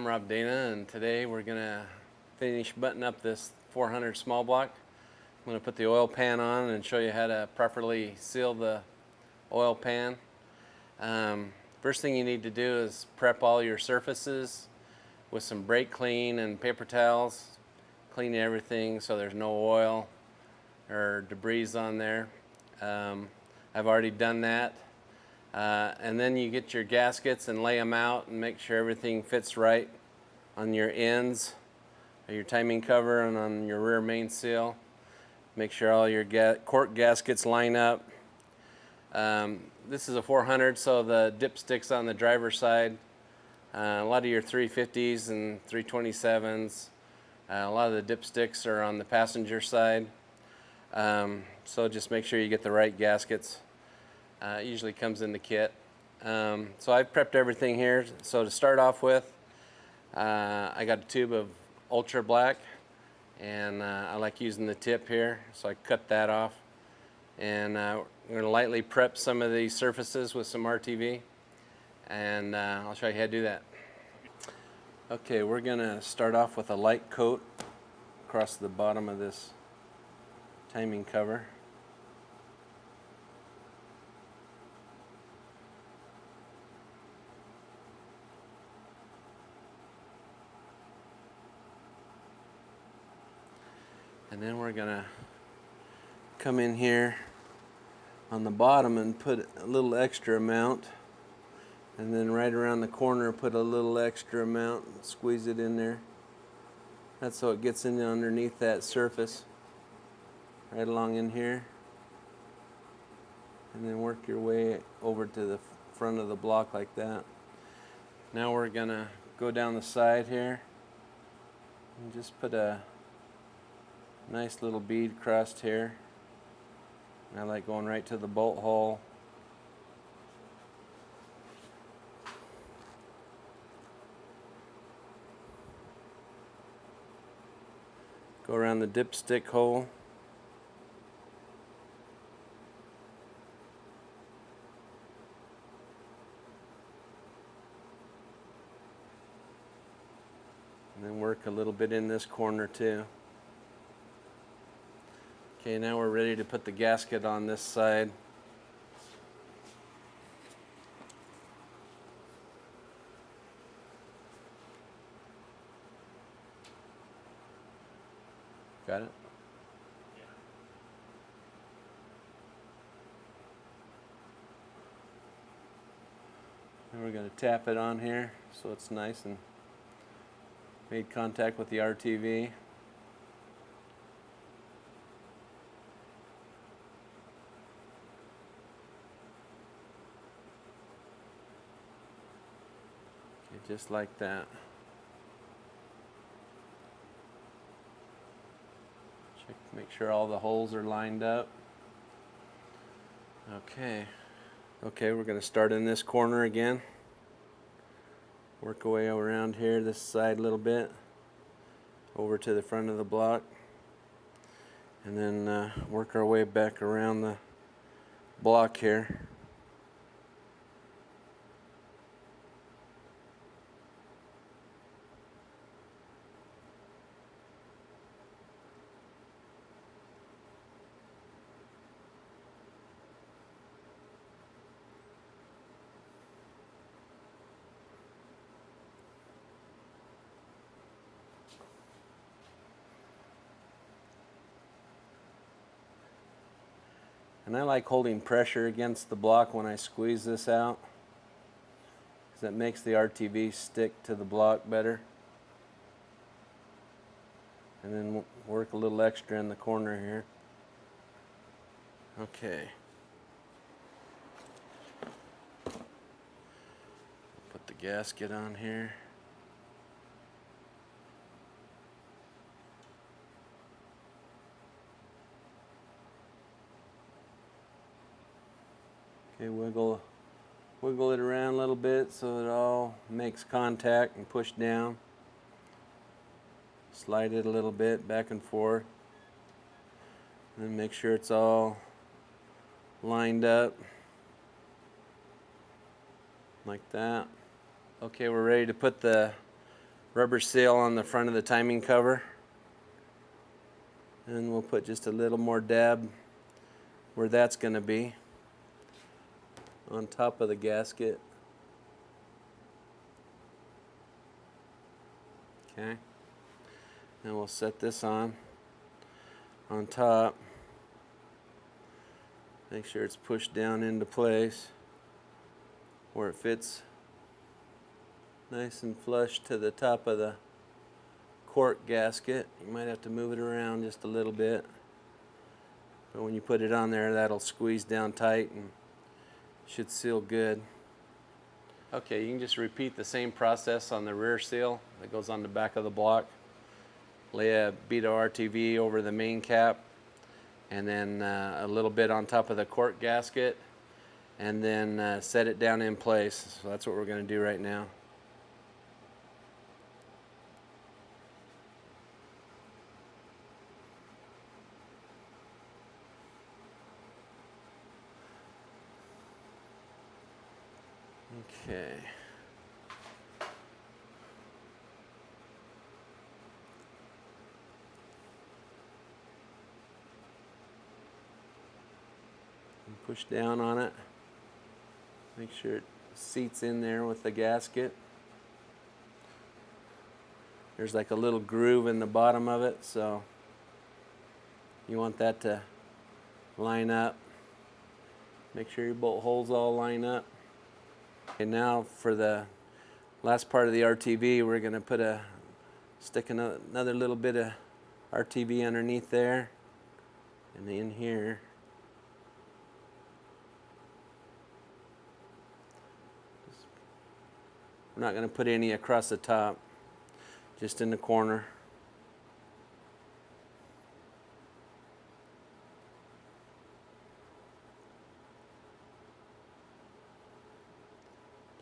I'm Rob Dana, and today we're gonna finish buttoning up this 400 small block. I'm gonna put the oil pan on and show you how to properly seal the oil pan. First thing you need to do is prep all your surfaces with some brake clean and paper towels. Clean everything so there's no oil or debris on there. I've already done that. And then you get your gaskets and lay them out and make sure everything fits right on your ends, your timing cover, and on your rear main seal. Make sure all your cork gaskets line up. This is a 400, so the dipsticks on the driver's side. A lot of your 350s and 327s. A lot of the dipsticks are on the passenger side. So just make sure you get the right gaskets. It usually comes in the kit. So I've prepped everything here. So to start off with, I got a tube of ultra black, and I like using the tip here, so I cut that off. And we're going to lightly prep some of these surfaces with some RTV, and I'll show you how to do that. Okay, we're going to start off with a light coat across the bottom of this timing cover. And then we're gonna come in here on the bottom and put a little extra amount, and then right around the corner put a little extra amount and squeeze it in there. That's so it gets in underneath that surface, right along in here. And then work your way over to the front of the block like that. Now we're gonna go down the side here and just put a nice little bead crust here. I like going right to the bolt hole. Go around the dipstick hole. And then work a little bit in this corner too. Okay, now we're ready to put the gasket on this side. Got it? Yeah. And we're going to tap it on here so it's nice and made contact with the RTV. Just like that. Check, make sure all the holes are lined up. Okay, we're going to start in this corner again. Work our way around here, this side a little bit, over to the front of the block, and then work our way back around the block here. And I like holding pressure against the block when I squeeze this out, because that makes the RTV stick to the block better. And then work a little extra in the corner here. Okay. Put the gasket on here. Okay, wiggle it around a little bit so it all makes contact and push down. Slide it a little bit back and forth. And then make sure it's all lined up like that. Okay, we're ready to put the rubber seal on the front of the timing cover. And we'll put just a little more dab where that's going to be on top of the gasket. Okay. And we'll set this on top. Make sure it's pushed down into place where it fits nice and flush to the top of the cork gasket. You might have to move it around just a little bit, but when you put it on there, that'll squeeze down tight and should seal good. Okay, you can just repeat the same process on the rear seal that goes on the back of the block. Lay a bead of RTV over the main cap, and then a little bit on top of the cork gasket, and then set it down in place. So that's what we're going to do right now. Okay. And push down on it. Make sure it seats in there with the gasket. There's like a little groove in the bottom of it, so you want that to line up. Make sure your bolt holes all line up. And now for the last part of the RTV, we're going to stick another little bit of RTV underneath there and in here. We're not going to put any across the top, just in the corner.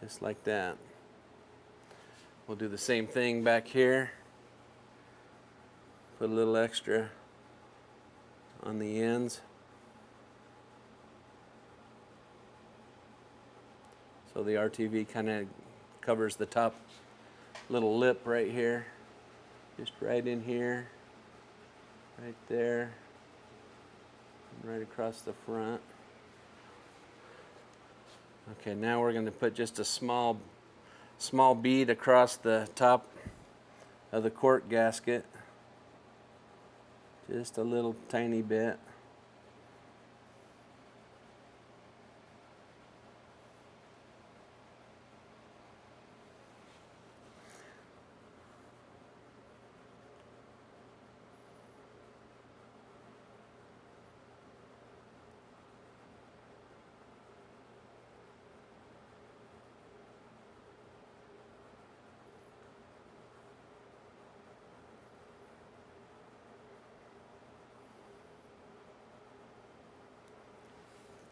Just like that. We'll do the same thing back here. Put a little extra on the ends. So the RTV kind of covers the top little lip right here. Just right in here, right there, and right across the front. Okay, now we're going to put just a small bead across the top of the cork gasket. Just a little tiny bit.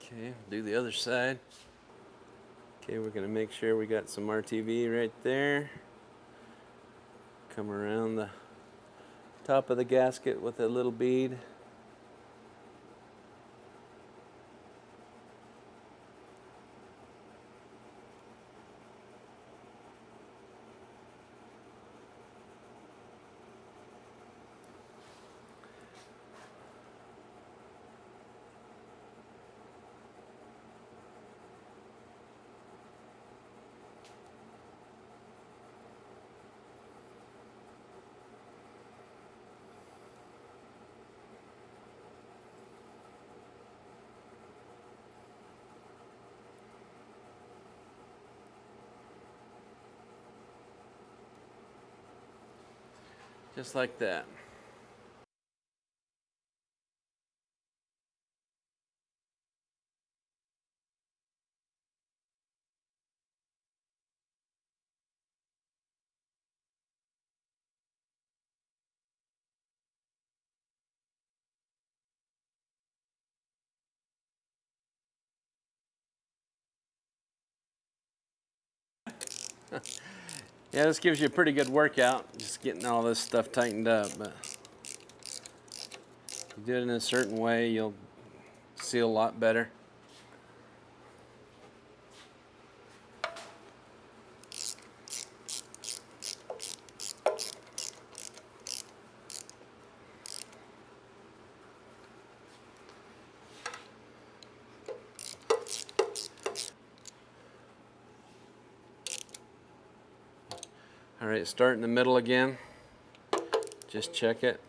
Okay, do the other side. Okay, we're going to make sure we got some RTV right there. Come around the top of the gasket with a little bead. Just like that. Yeah, this gives you a pretty good workout, just getting all this stuff tightened up. But if you do it in a certain way, you'll seal a lot better. Alright, start in the middle again. Just check it.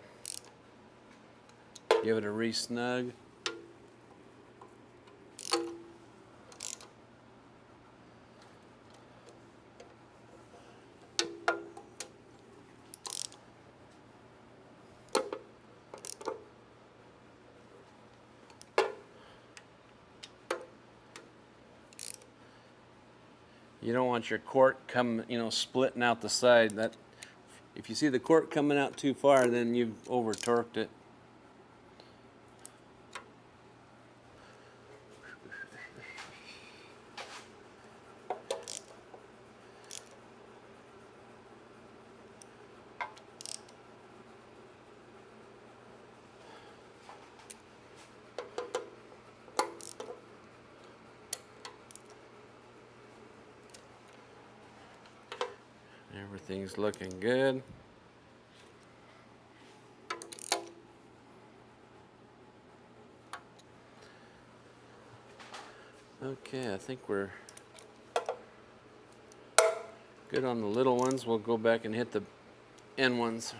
Give it a re-snug. You don't want your cork splitting out the side. That if you see the cork coming out too far, then you've over torqued it. Everything's looking good. Okay, I think we're good on the little ones. We'll go back and hit the end ones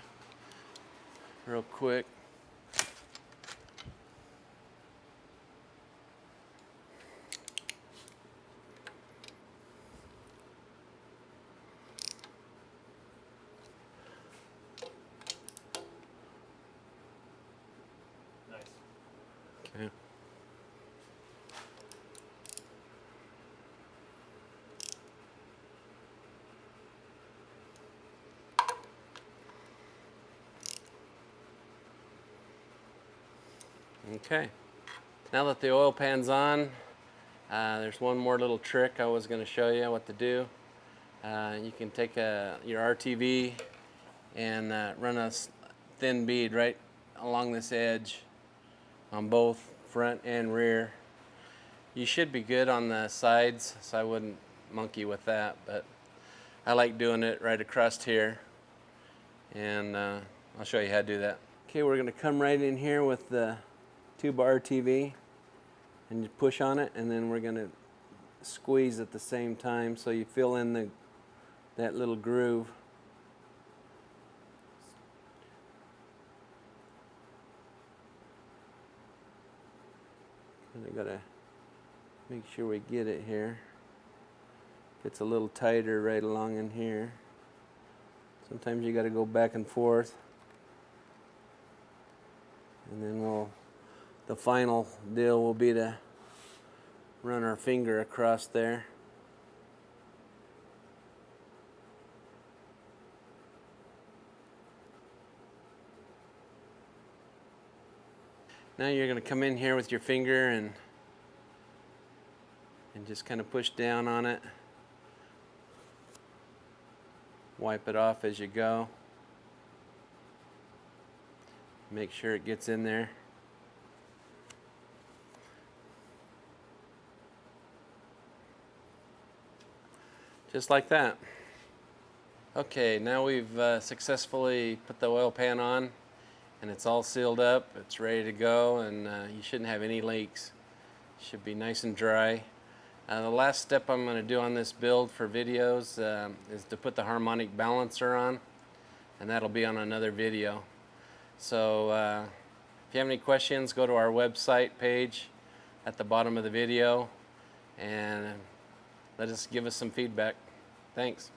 real quick. Okay. Okay. Now that the oil pan's on, there's one more little trick I was going to show you what to do. You can take your RTV and run a thin bead right along this edge on both front and rear. You should be good on the sides, so I wouldn't monkey with that, but I like doing it right across here, and I'll show you how to do that. Okay, we're going to come right in here with the two-bar RTV and you push on it, and then we're going to squeeze at the same time so you fill in that little groove. And I gotta make sure we get it here. Gets a little tighter right along in here. Sometimes you gotta go back and forth. And then the final deal will be to run our finger across there. Now you're going to come in here with your finger and just kind of push down on it. Wipe it off as you go. Make sure it gets in there. Just like that. Okay, now we've successfully put the oil pan on, and it's all sealed up. It's ready to go, and you shouldn't have any leaks. Should be nice and dry. The last step I'm going to do on this build for videos is to put the harmonic balancer on, and that'll be on another video. So if you have any questions, go to our website page at the bottom of the video and give us some feedback. Thanks.